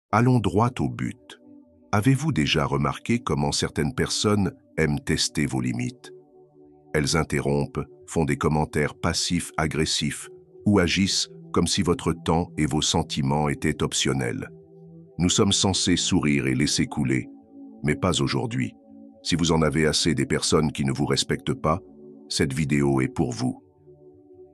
Allons droit au but. Avez-vous déjà remarqué comment certaines personnes aiment tester vos limites? Elles interrompent, font des commentaires passifs-agressifs ou agissent comme si votre temps et vos sentiments étaient optionnels. Nous sommes censés sourire et laisser couler, mais pas aujourd'hui. Si vous en avez assez des personnes qui ne vous respectent pas, cette vidéo est pour vous.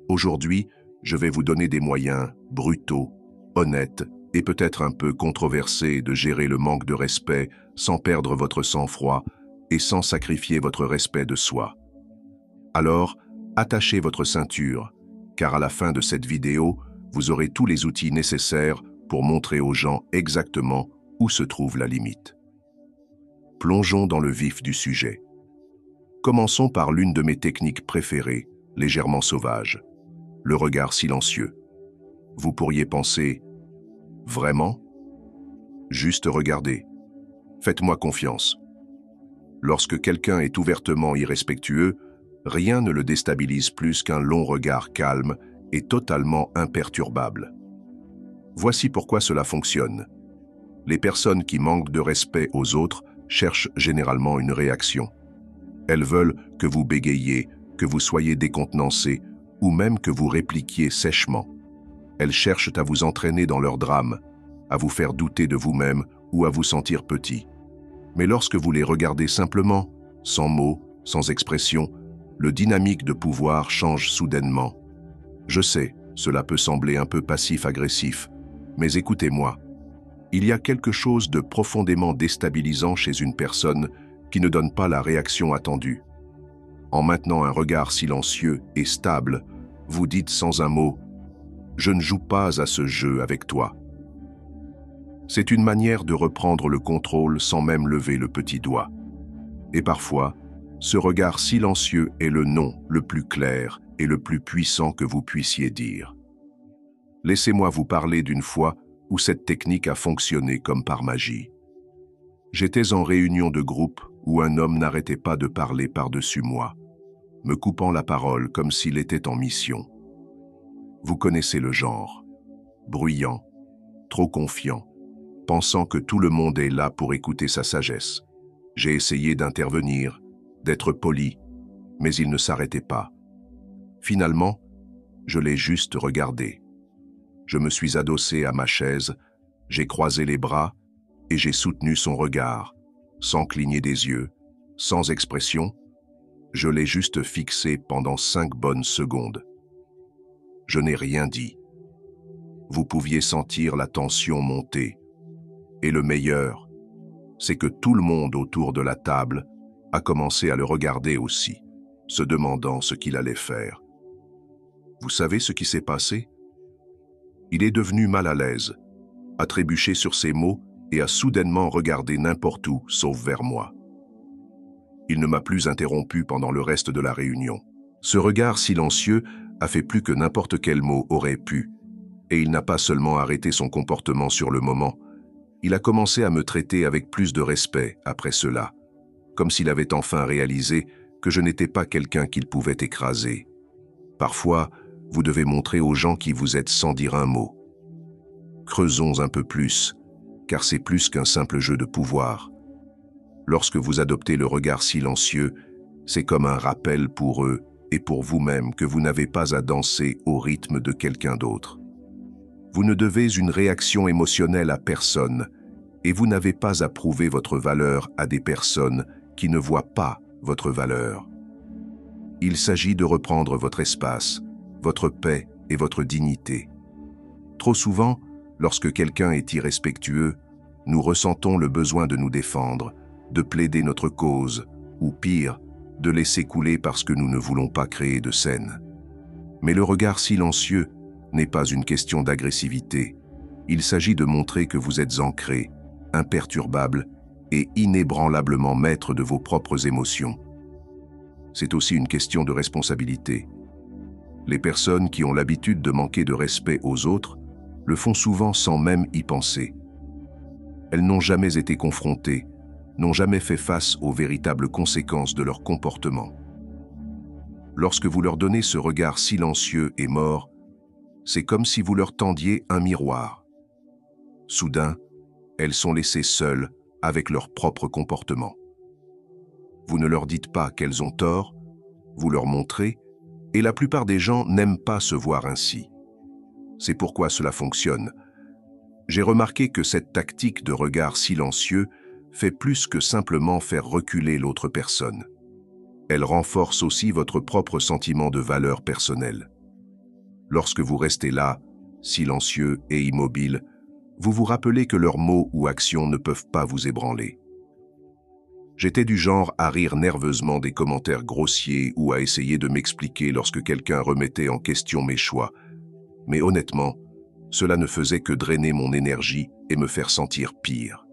Aujourd'hui, je vais vous donner des moyens brutaux, honnêtes et peut-être un peu controversés de gérer le manque de respect sans perdre votre sang-froid et sans sacrifier votre respect de soi. Alors, attachez votre ceinture, car à la fin de cette vidéo, vous aurez tous les outils nécessaires pour montrer aux gens exactement où se trouve la limite. Plongeons dans le vif du sujet. Commençons par l'une de mes techniques préférées, légèrement sauvage, le regard silencieux. Vous pourriez penser, vraiment? Juste regardez. Faites-moi confiance. Lorsque quelqu'un est ouvertement irrespectueux, rien ne le déstabilise plus qu'un long regard calme et totalement imperturbable. Voici pourquoi cela fonctionne. Les personnes qui manquent de respect aux autres cherchent généralement une réaction. Elles veulent que vous bégayiez, que vous soyez décontenancé, ou même que vous répliquiez sèchement. Elles cherchent à vous entraîner dans leur drame, à vous faire douter de vous-même ou à vous sentir petit. Mais lorsque vous les regardez simplement, sans mots, sans expression, le dynamique de pouvoir change soudainement. Je sais, cela peut sembler un peu passif-agressif, mais écoutez-moi. Il y a quelque chose de profondément déstabilisant chez une personne qui ne donne pas la réaction attendue. En maintenant un regard silencieux et stable, vous dites sans un mot « Je ne joue pas à ce jeu avec toi ». C'est une manière de reprendre le contrôle sans même lever le petit doigt. Et parfois, ce regard silencieux est le non le plus clair et le plus puissant que vous puissiez dire. Laissez-moi vous parler d'une fois où cette technique a fonctionné comme par magie. J'étais en réunion de groupe où un homme n'arrêtait pas de parler par-dessus moi, me coupant la parole comme s'il était en mission. Vous connaissez le genre. Bruyant, trop confiant, pensant que tout le monde est là pour écouter sa sagesse. J'ai essayé d'intervenir, d'être poli, mais il ne s'arrêtait pas. Finalement, je l'ai juste regardé. Je me suis adossé à ma chaise, j'ai croisé les bras et j'ai soutenu son regard, sans cligner des yeux, sans expression. Je l'ai juste fixé pendant 5 bonnes secondes. Je n'ai rien dit. Vous pouviez sentir la tension monter. Et le meilleur, c'est que tout le monde autour de la table a commencé à le regarder aussi, se demandant ce qu'il allait faire. Vous savez ce qui s'est passé? Il est devenu mal à l'aise, a trébuché sur ses mots et a soudainement regardé n'importe où sauf vers moi. Il ne m'a plus interrompu pendant le reste de la réunion. Ce regard silencieux a fait plus que n'importe quel mot aurait pu, et il n'a pas seulement arrêté son comportement sur le moment, il a commencé à me traiter avec plus de respect après cela, comme s'il avait enfin réalisé que je n'étais pas quelqu'un qu'il pouvait écraser. Parfois, vous devez montrer aux gens qui vous êtes sans dire un mot. Creusons un peu plus, car c'est plus qu'un simple jeu de pouvoir. Lorsque vous adoptez le regard silencieux, c'est comme un rappel pour eux et pour vous-même que vous n'avez pas à danser au rythme de quelqu'un d'autre. Vous ne devez une réaction émotionnelle à personne et vous n'avez pas à prouver votre valeur à des personnes qui ne voient pas votre valeur. Il s'agit de reprendre votre espace, votre paix et votre dignité. Trop souvent, lorsque quelqu'un est irrespectueux, nous ressentons le besoin de nous défendre, de plaider notre cause, ou pire, de laisser couler parce que nous ne voulons pas créer de scène. Mais le regard silencieux n'est pas une question d'agressivité. Il s'agit de montrer que vous êtes ancré, imperturbable et inébranlablement maître de vos propres émotions. C'est aussi une question de responsabilité. Les personnes qui ont l'habitude de manquer de respect aux autres le font souvent sans même y penser. Elles n'ont jamais été confrontées, n'ont jamais fait face aux véritables conséquences de leur comportement. Lorsque vous leur donnez ce regard silencieux et mort, c'est comme si vous leur tendiez un miroir. Soudain, elles sont laissées seules avec leur propre comportement. Vous ne leur dites pas qu'elles ont tort, vous leur montrez, et la plupart des gens n'aiment pas se voir ainsi. C'est pourquoi cela fonctionne. J'ai remarqué que cette tactique de regard silencieux fait plus que simplement faire reculer l'autre personne. Elle renforce aussi votre propre sentiment de valeur personnelle. Lorsque vous restez là, silencieux et immobile, vous vous rappelez que leurs mots ou actions ne peuvent pas vous ébranler. J'étais du genre à rire nerveusement des commentaires grossiers ou à essayer de m'expliquer lorsque quelqu'un remettait en question mes choix. Mais honnêtement, cela ne faisait que drainer mon énergie et me faire sentir pire.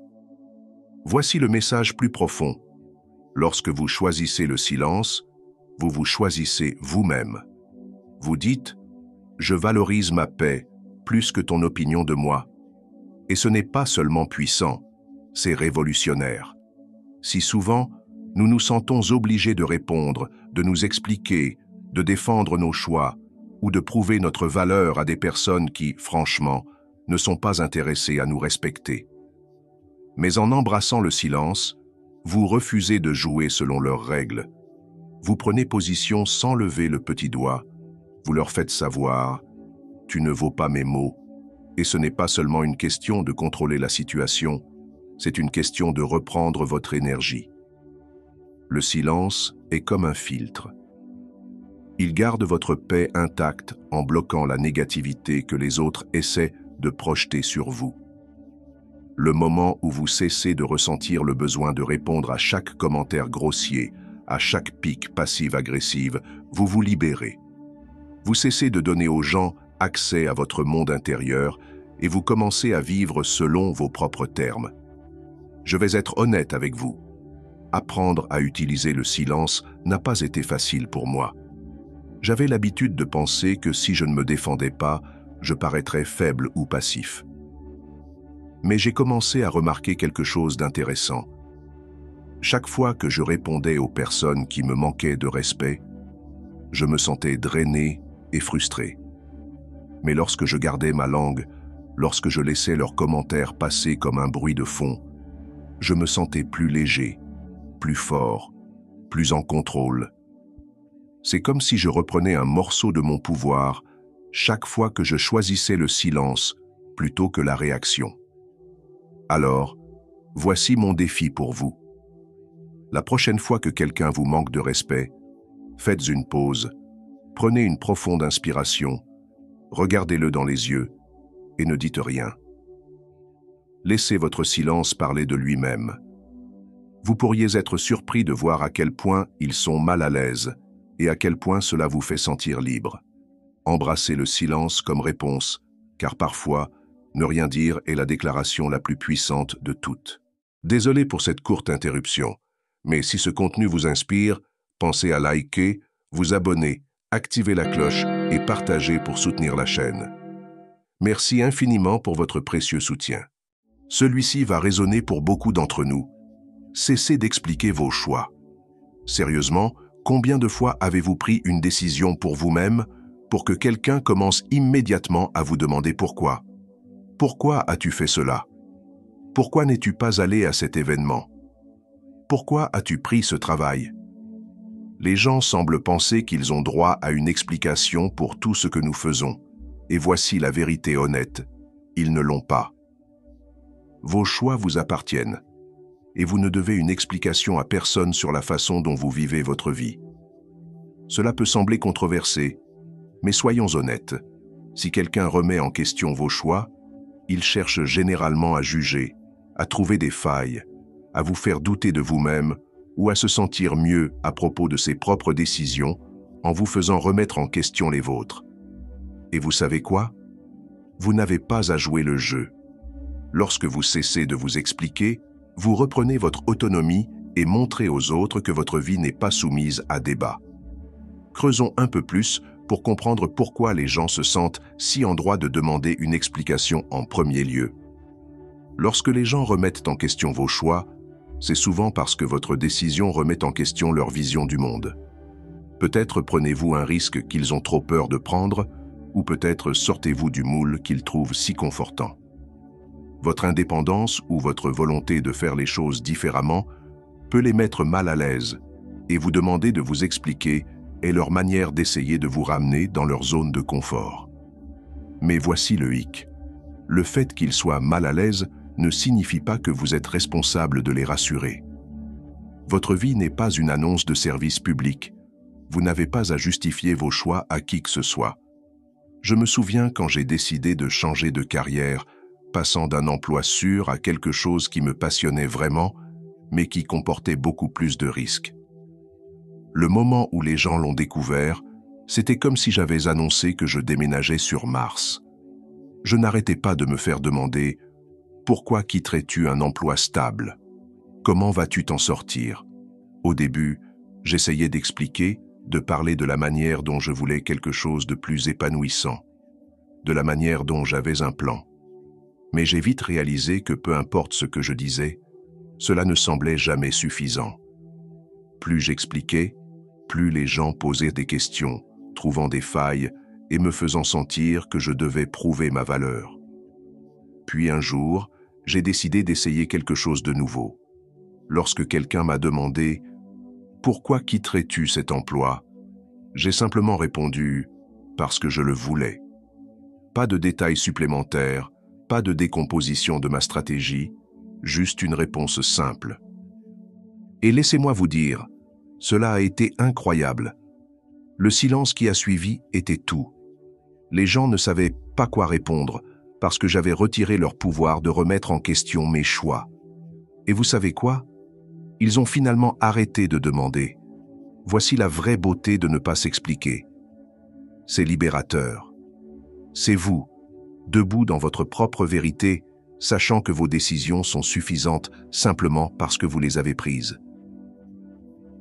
Voici le message plus profond. Lorsque vous choisissez le silence, vous vous choisissez vous-même. Vous dites « Je valorise ma paix plus que ton opinion de moi ». Et ce n'est pas seulement puissant, c'est révolutionnaire. Si souvent, nous nous sentons obligés de répondre, de nous expliquer, de défendre nos choix ou de prouver notre valeur à des personnes qui, franchement, ne sont pas intéressées à nous respecter. Mais en embrassant le silence, vous refusez de jouer selon leurs règles. Vous prenez position sans lever le petit doigt. Vous leur faites savoir « Tu ne vaux pas mes mots ». Et ce n'est pas seulement une question de contrôler la situation, c'est une question de reprendre votre énergie. Le silence est comme un filtre. Il garde votre paix intacte en bloquant la négativité que les autres essaient de projeter sur vous. Le moment où vous cessez de ressentir le besoin de répondre à chaque commentaire grossier, à chaque pique passive-agressive, vous vous libérez. Vous cessez de donner aux gens accès à votre monde intérieur et vous commencez à vivre selon vos propres termes. Je vais être honnête avec vous. Apprendre à utiliser le silence n'a pas été facile pour moi. J'avais l'habitude de penser que si je ne me défendais pas, je paraîtrais faible ou passif. Mais j'ai commencé à remarquer quelque chose d'intéressant. Chaque fois que je répondais aux personnes qui me manquaient de respect, je me sentais drainé et frustré. Mais lorsque je gardais ma langue, lorsque je laissais leurs commentaires passer comme un bruit de fond, je me sentais plus léger, plus fort, plus en contrôle. C'est comme si je reprenais un morceau de mon pouvoir chaque fois que je choisissais le silence plutôt que la réaction. Alors, voici mon défi pour vous. La prochaine fois que quelqu'un vous manque de respect, faites une pause, prenez une profonde inspiration, regardez-le dans les yeux et ne dites rien. Laissez votre silence parler de lui-même. Vous pourriez être surpris de voir à quel point ils sont mal à l'aise et à quel point cela vous fait sentir libre. Embrassez le silence comme réponse, car parfois, ne rien dire est la déclaration la plus puissante de toutes. Désolé pour cette courte interruption, mais si ce contenu vous inspire, pensez à liker, vous abonner, activer la cloche et partager pour soutenir la chaîne. Merci infiniment pour votre précieux soutien. Celui-ci va résonner pour beaucoup d'entre nous. Cessez d'expliquer vos choix. Sérieusement, combien de fois avez-vous pris une décision pour vous-même pour que quelqu'un commence immédiatement à vous demander pourquoi? Pourquoi as-tu fait cela? Pourquoi n'es-tu pas allé à cet événement? Pourquoi as-tu pris ce travail? Les gens semblent penser qu'ils ont droit à une explication pour tout ce que nous faisons. Et voici la vérité honnête, ils ne l'ont pas. Vos choix vous appartiennent, et vous ne devez une explication à personne sur la façon dont vous vivez votre vie. Cela peut sembler controversé, mais soyons honnêtes, si quelqu'un remet en question vos choix, il cherche généralement à juger, à trouver des failles, à vous faire douter de vous-même ou à se sentir mieux à propos de ses propres décisions en vous faisant remettre en question les vôtres. Et vous savez quoi? Vous n'avez pas à jouer le jeu. Lorsque vous cessez de vous expliquer, vous reprenez votre autonomie et montrez aux autres que votre vie n'est pas soumise à débat. Creusons un peu plus pour comprendre pourquoi les gens se sentent si en droit de demander une explication en premier lieu. Lorsque les gens remettent en question vos choix, c'est souvent parce que votre décision remet en question leur vision du monde. Peut-être prenez-vous un risque qu'ils ont trop peur de prendre, ou peut-être sortez-vous du moule qu'ils trouvent si confortant. Votre indépendance ou votre volonté de faire les choses différemment peut les mettre mal à l'aise et vous demander de vous expliquer est leur manière d'essayer de vous ramener dans leur zone de confort. Mais voici le hic. Le fait qu'ils soient mal à l'aise ne signifie pas que vous êtes responsable de les rassurer. Votre vie n'est pas une annonce de service public. Vous n'avez pas à justifier vos choix à qui que ce soit. Je me souviens quand j'ai décidé de changer de carrière, passant d'un emploi sûr à quelque chose qui me passionnait vraiment, mais qui comportait beaucoup plus de risques. Le moment où les gens l'ont découvert, c'était comme si j'avais annoncé que je déménageais sur Mars. Je n'arrêtais pas de me faire demander « Pourquoi quitterais-tu un emploi stable ? Comment vas-tu t'en sortir ?» Au début, j'essayais d'expliquer, de parler de la manière dont je voulais quelque chose de plus épanouissant, de la manière dont j'avais un plan. Mais j'ai vite réalisé que peu importe ce que je disais, cela ne semblait jamais suffisant. Plus j'expliquais, plus les gens posaient des questions, trouvant des failles et me faisant sentir que je devais prouver ma valeur. Puis un jour, j'ai décidé d'essayer quelque chose de nouveau. Lorsque quelqu'un m'a demandé « Pourquoi quitterais-tu cet emploi ?» J'ai simplement répondu « Parce que je le voulais ». Pas de détails supplémentaires, pas de décomposition de ma stratégie, juste une réponse simple. Et laissez-moi vous dire, cela a été incroyable. Le silence qui a suivi était tout. Les gens ne savaient pas quoi répondre parce que j'avais retiré leur pouvoir de remettre en question mes choix. Et vous savez quoi ? Ils ont finalement arrêté de demander. Voici la vraie beauté de ne pas s'expliquer. C'est libérateur. C'est vous, debout dans votre propre vérité, sachant que vos décisions sont suffisantes simplement parce que vous les avez prises.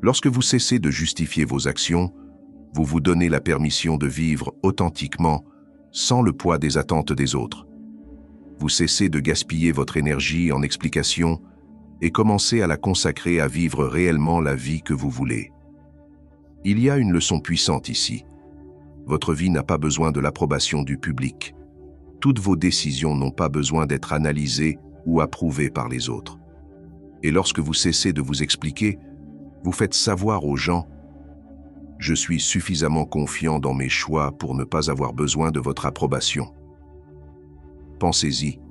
Lorsque vous cessez de justifier vos actions, vous vous donnez la permission de vivre authentiquement, sans le poids des attentes des autres. Vous cessez de gaspiller votre énergie en explications et commencez à la consacrer à vivre réellement la vie que vous voulez. Il y a une leçon puissante ici. Votre vie n'a pas besoin de l'approbation du public. Toutes vos décisions n'ont pas besoin d'être analysées ou approuvées par les autres. Et lorsque vous cessez de vous expliquer, vous faites savoir aux gens « Je suis suffisamment confiant dans mes choix pour ne pas avoir besoin de votre approbation. » Pensez-y.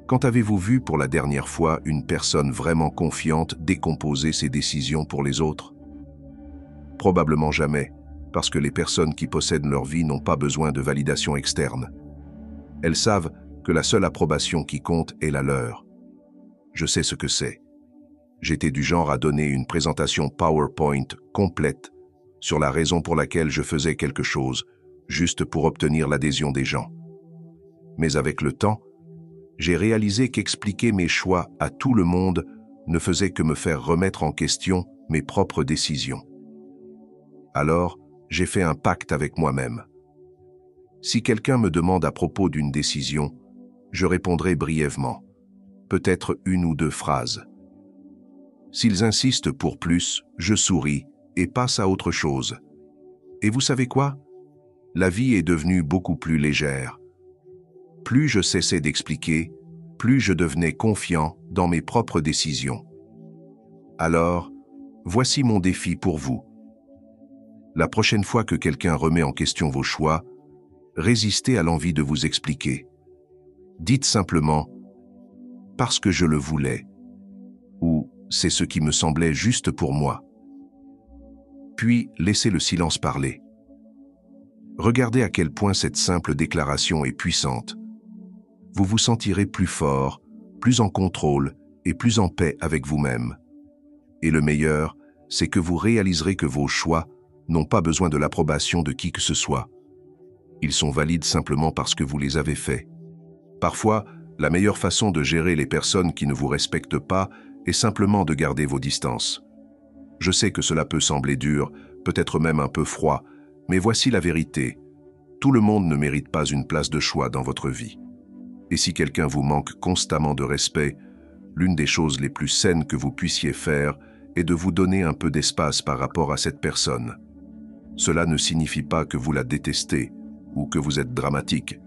Quand avez-vous vu pour la dernière fois une personne vraiment confiante décomposer ses décisions pour les autres? Probablement jamais, parce que les personnes qui possèdent leur vie n'ont pas besoin de validation externe. Elles savent que la seule approbation qui compte est la leur. Je sais ce que c'est. J'étais du genre à donner une présentation PowerPoint complète sur la raison pour laquelle je faisais quelque chose, juste pour obtenir l'adhésion des gens. Mais avec le temps, j'ai réalisé qu'expliquer mes choix à tout le monde ne faisait que me faire remettre en question mes propres décisions. Alors, j'ai fait un pacte avec moi-même. Si quelqu'un me demande à propos d'une décision, je répondrai brièvement, peut-être une ou deux phrases. S'ils insistent pour plus, je souris et passe à autre chose. Et vous savez quoi? La vie est devenue beaucoup plus légère. Plus je cessais d'expliquer, plus je devenais confiant dans mes propres décisions. Alors, voici mon défi pour vous. La prochaine fois que quelqu'un remet en question vos choix, résistez à l'envie de vous expliquer. Dites simplement « parce que je le voulais » ou « c'est ce qui me semblait juste pour moi ». Puis laissez le silence parler. Regardez à quel point cette simple déclaration est puissante. Vous vous sentirez plus fort, plus en contrôle et plus en paix avec vous-même. Et le meilleur, c'est que vous réaliserez que vos choix n'ont pas besoin de l'approbation de qui que ce soit. Ils sont valides simplement parce que vous les avez faits. Parfois, la meilleure façon de gérer les personnes qui ne vous respectent pas est simplement de garder vos distances. Je sais que cela peut sembler dur, peut-être même un peu froid, mais voici la vérité. Tout le monde ne mérite pas une place de choix dans votre vie. Et si quelqu'un vous manque constamment de respect, l'une des choses les plus saines que vous puissiez faire est de vous donner un peu d'espace par rapport à cette personne. Cela ne signifie pas que vous la détestez ou que vous êtes dramatique.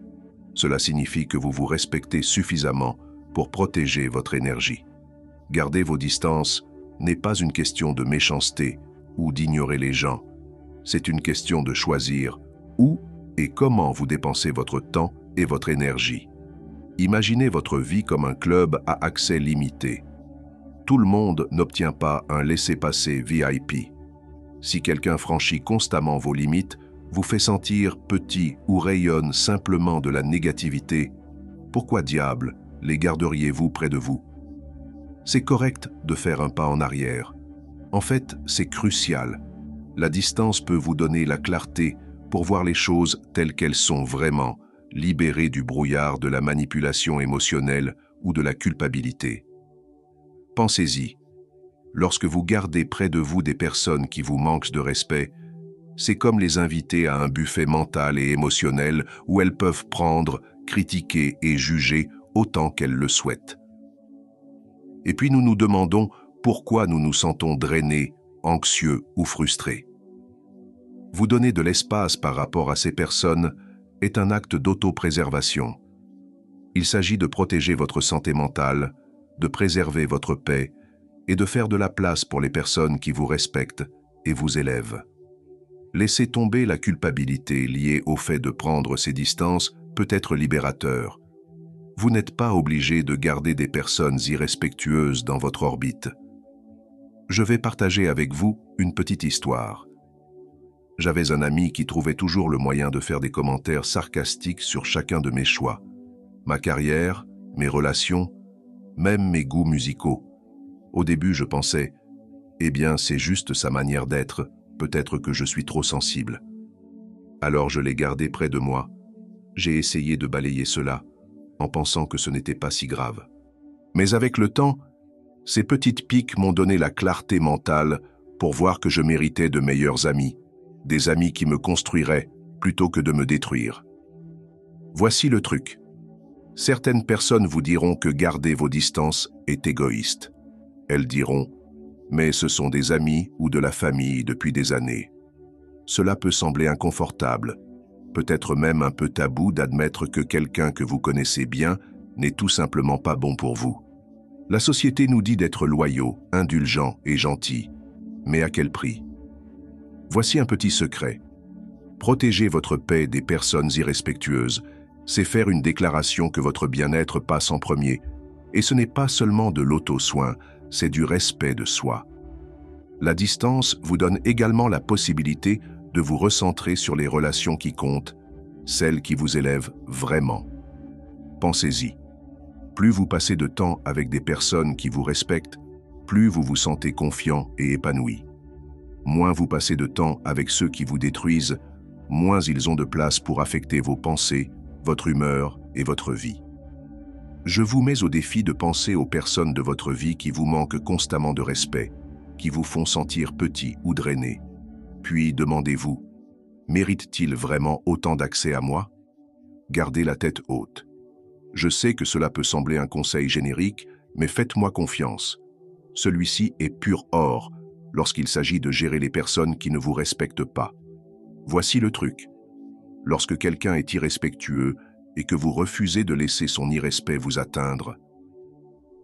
Cela signifie que vous vous respectez suffisamment pour protéger votre énergie. Garder vos distances n'est pas une question de méchanceté ou d'ignorer les gens. C'est une question de choisir où et comment vous dépensez votre temps et votre énergie. Imaginez votre vie comme un club à accès limité. Tout le monde n'obtient pas un laissez-passer VIP. Si quelqu'un franchit constamment vos limites, vous fait sentir petit ou rayonne simplement de la négativité, pourquoi diable les garderiez-vous près de vous? C'est correct de faire un pas en arrière. En fait, c'est crucial. La distance peut vous donner la clarté pour voir les choses telles qu'elles sont vraiment, libérées du brouillard de la manipulation émotionnelle ou de la culpabilité. Pensez-y. Lorsque vous gardez près de vous des personnes qui vous manquent de respect, c'est comme les inviter à un buffet mental et émotionnel où elles peuvent prendre, critiquer et juger autant qu'elles le souhaitent. Et puis nous nous demandons pourquoi nous nous sentons drainés, anxieux ou frustrés. Vous donner de l'espace par rapport à ces personnes est un acte d'autopréservation. Il s'agit de protéger votre santé mentale, de préserver votre paix et de faire de la place pour les personnes qui vous respectent et vous élèvent. Laisser tomber la culpabilité liée au fait de prendre ces distances peut être libérateur. Vous n'êtes pas obligé de garder des personnes irrespectueuses dans votre orbite. Je vais partager avec vous une petite histoire. J'avais un ami qui trouvait toujours le moyen de faire des commentaires sarcastiques sur chacun de mes choix. Ma carrière, mes relations, même mes goûts musicaux. Au début, je pensais, eh bien, c'est juste sa manière d'être, peut-être que je suis trop sensible. Alors je l'ai gardé près de moi. J'ai essayé de balayer cela, en pensant que ce n'était pas si grave. Mais avec le temps, ces petites piques m'ont donné la clarté mentale pour voir que je méritais de meilleurs amis, des amis qui me construiraient plutôt que de me détruire. Voici le truc. Certaines personnes vous diront que garder vos distances est égoïste. Elles diront « mais ce sont des amis ou de la famille depuis des années ». Cela peut sembler inconfortable, peut-être même un peu tabou d'admettre que quelqu'un que vous connaissez bien n'est tout simplement pas bon pour vous. La société nous dit d'être loyaux, indulgents et gentils, mais à quel prix? Voici un petit secret. Protéger votre paix des personnes irrespectueuses, c'est faire une déclaration que votre bien-être passe en premier. Et ce n'est pas seulement de l'auto-soin, c'est du respect de soi. La distance vous donne également la possibilité de vous recentrer sur les relations qui comptent, celles qui vous élèvent vraiment. Pensez-y. Plus vous passez de temps avec des personnes qui vous respectent, plus vous vous sentez confiant et épanoui. Moins vous passez de temps avec ceux qui vous détruisent, moins ils ont de place pour affecter vos pensées, votre humeur et votre vie. Je vous mets au défi de penser aux personnes de votre vie qui vous manquent constamment de respect, qui vous font sentir petit ou drainé. Puis demandez-vous, mérite-t-il vraiment autant d'accès à moi? Gardez la tête haute. Je sais que cela peut sembler un conseil générique, mais faites-moi confiance. Celui-ci est pur or lorsqu'il s'agit de gérer les personnes qui ne vous respectent pas. Voici le truc. Lorsque quelqu'un est irrespectueux et que vous refusez de laisser son irrespect vous atteindre,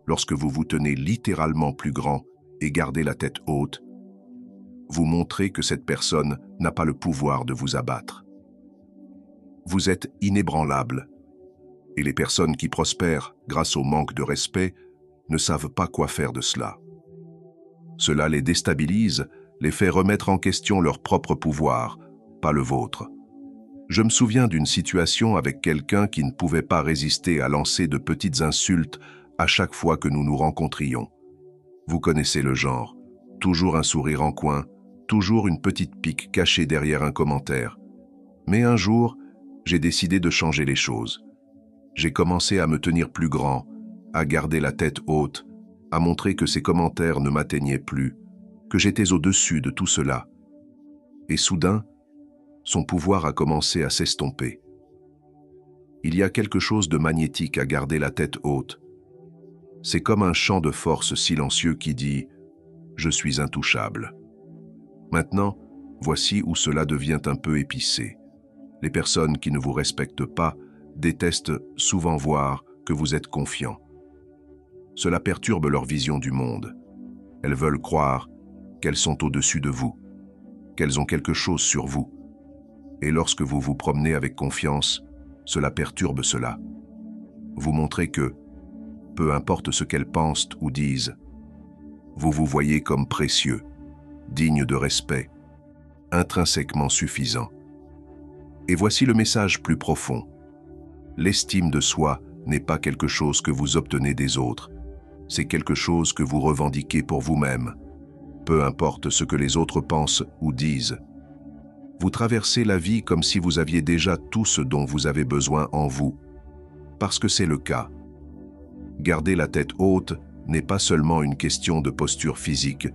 lorsque vous vous tenez littéralement plus grand et gardez la tête haute, vous montrez que cette personne n'a pas le pouvoir de vous abattre. Vous êtes inébranlable, et les personnes qui prospèrent grâce au manque de respect ne savent pas quoi faire de cela. Cela les déstabilise, les fait remettre en question leur propre pouvoir, pas le vôtre. Je me souviens d'une situation avec quelqu'un qui ne pouvait pas résister à lancer de petites insultes à chaque fois que nous nous rencontrions. Vous connaissez le genre, toujours un sourire en coin, toujours une petite pique cachée derrière un commentaire. Mais un jour, j'ai décidé de changer les choses. J'ai commencé à me tenir plus grand, à garder la tête haute, à montrer que ces commentaires ne m'atteignaient plus, que j'étais au-dessus de tout cela. Et soudain, son pouvoir a commencé à s'estomper. Il y a quelque chose de magnétique à garder la tête haute. C'est comme un chant de force silencieux qui dit « Je suis intouchable ». Maintenant, voici où cela devient un peu épicé. Les personnes qui ne vous respectent pas détestent souvent voir que vous êtes confiant. Cela perturbe leur vision du monde. Elles veulent croire qu'elles sont au-dessus de vous, qu'elles ont quelque chose sur vous. Et lorsque vous vous promenez avec confiance, cela perturbe cela. Vous montrez que, peu importe ce qu'elles pensent ou disent, vous vous voyez comme précieux, digne de respect, intrinsèquement suffisant. Et voici le message plus profond. L'estime de soi n'est pas quelque chose que vous obtenez des autres, c'est quelque chose que vous revendiquez pour vous-même, peu importe ce que les autres pensent ou disent. Vous traversez la vie comme si vous aviez déjà tout ce dont vous avez besoin en vous, parce que c'est le cas. Garder la tête haute n'est pas seulement une question de posture physique,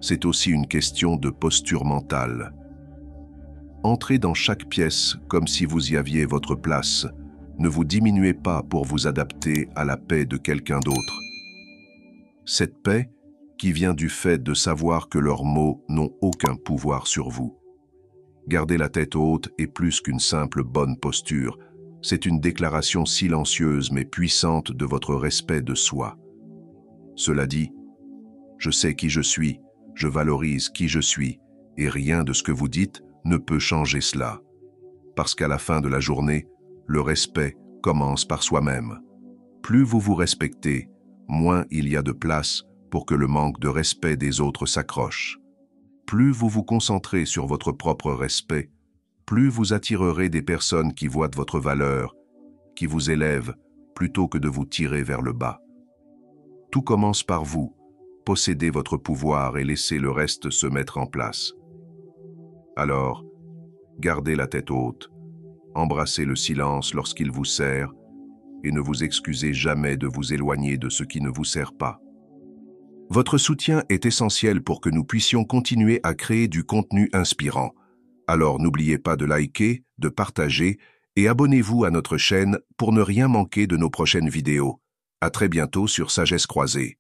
c'est aussi une question de posture mentale. Entrez dans chaque pièce comme si vous y aviez votre place. Ne vous diminuez pas pour vous adapter à la paix de quelqu'un d'autre. Cette paix qui vient du fait de savoir que leurs mots n'ont aucun pouvoir sur vous. Garder la tête haute est plus qu'une simple bonne posture. C'est une déclaration silencieuse mais puissante de votre respect de soi. Cela dit, je sais qui je suis, je valorise qui je suis, et rien de ce que vous dites ne peut changer cela. Parce qu'à la fin de la journée, le respect commence par soi-même. Plus vous vous respectez, moins il y a de place pour que le manque de respect des autres s'accroche. Plus vous vous concentrez sur votre propre respect, plus vous attirerez des personnes qui voient votre valeur, qui vous élèvent, plutôt que de vous tirer vers le bas. Tout commence par vous. Possédez votre pouvoir et laissez le reste se mettre en place. Alors, gardez la tête haute, embrassez le silence lorsqu'il vous sert, et ne vous excusez jamais de vous éloigner de ce qui ne vous sert pas. Votre soutien est essentiel pour que nous puissions continuer à créer du contenu inspirant. Alors n'oubliez pas de liker, de partager et abonnez-vous à notre chaîne pour ne rien manquer de nos prochaines vidéos. À très bientôt sur Sagesse Croisée.